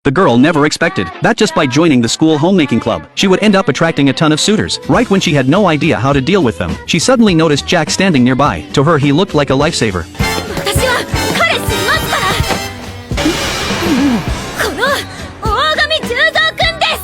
The girl never expected that just by joining the school homemaking club, she would end up attracting a ton of suitors. Right when she had no idea how to deal with them, she suddenly noticed Jack standing nearby. To her, he looked like a lifesaver. 私は彼氏いますからこの大神十三くんです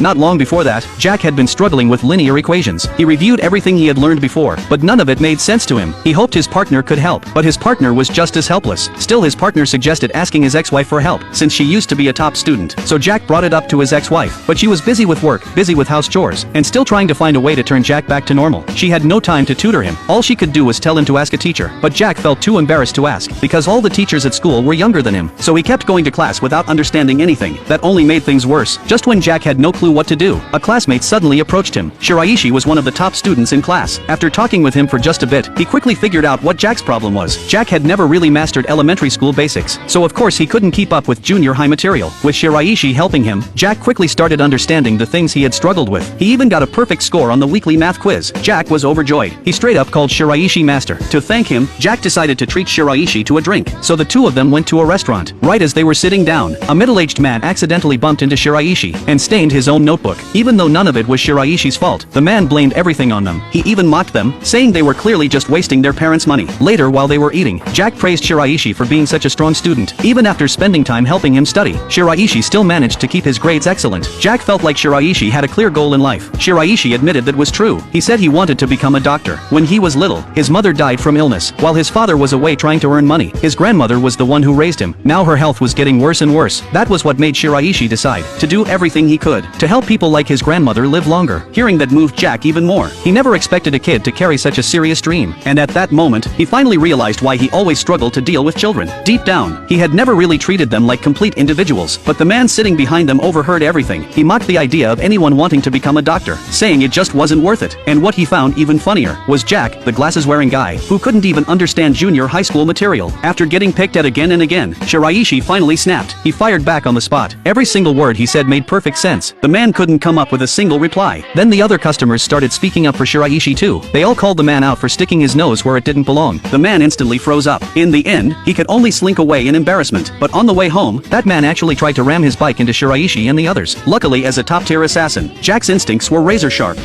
Not long before that, Jack had been struggling with linear equations. He reviewed everything he had learned before, but none of it made sense to him. He hoped his partner could help, but his partner was just as helpless. Still, his partner suggested asking his ex-wife for help, since she used to be a top student. So Jack brought it up to his ex-wife, but she was busy with work, busy with house chores, and still trying to find a way to turn Jack back to normal. She had no time to tutor him. All she could do was tell him to ask a teacher, but Jack felt too embarrassed to ask, because all the teachers at school were younger than him. So he kept going to class without understanding anything. That only made things worse. Just when Jack had no clue what to do, a classmate suddenly approached him. Shiraishi was one of the top students in class. After talking with him for just a bit, he quickly figured out what Jack's problem was. Jack had never really mastered elementary school basics, so of course he couldn't keep up with junior high material. With Shiraishi helping him, Jack quickly started understanding the things he had struggled with. He even got a perfect score on the weekly math quiz. Jack was overjoyed. He straight up called Shiraishi master. To thank him, Jack decided to treat Shiraishi to a drink. So the two of them went to a restaurant. Right as they were sitting down, a middle-aged man accidentally bumped into Shiraishi and stained his own notebook. Even though none of it was Shiraishi's fault, the man blamed everything on them. He even mocked them, saying they were clearly just wasting their parents' money. Later, while they were eating, Jack praised Shiraishi for being such a strong student. Even after spending time helping him study, Shiraishi still managed to keep his grades excellent. Jack felt like Shiraishi had a clear goal in life. Shiraishi admitted that was true. He said he wanted to become a doctor. When he was little, his mother died from illness. While his father was away trying to earn money, his grandmother was the one who raised him. Now her health was getting worse and worse. That was what made Shiraishi decide to do everything he could to help people like his grandmother live longer. Hearing that moved Jack even more. He never expected a kid to carry such a serious dream, and at that moment, he finally realized why he always struggled to deal with children. Deep down, he had never really treated them like complete individuals, but the man sitting behind them overheard everything. He mocked the idea of anyone wanting to become a doctor, saying it just wasn't worth it. And what he found even funnier was Jack, the glasses-wearing guy, who couldn't even understand junior high school material. After getting picked at again and again, Shiraishi finally snapped. He fired back on the spot. Every single word he said made perfect sense. The man couldn't come up with a single reply. Then the other customers started speaking up for Shiraishi too. They all called the man out for sticking his nose where it didn't belong. The man instantly froze up. In the end, he could only slink away in embarrassment. But on the way home, that man actually tried to ram his bike into Shiraishi and the others. Luckily, as a top-tier assassin, Jack's instincts were razor-sharp.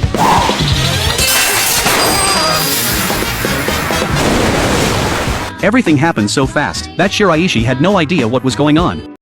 Everything happened so fast that Shiraishi had no idea what was going on.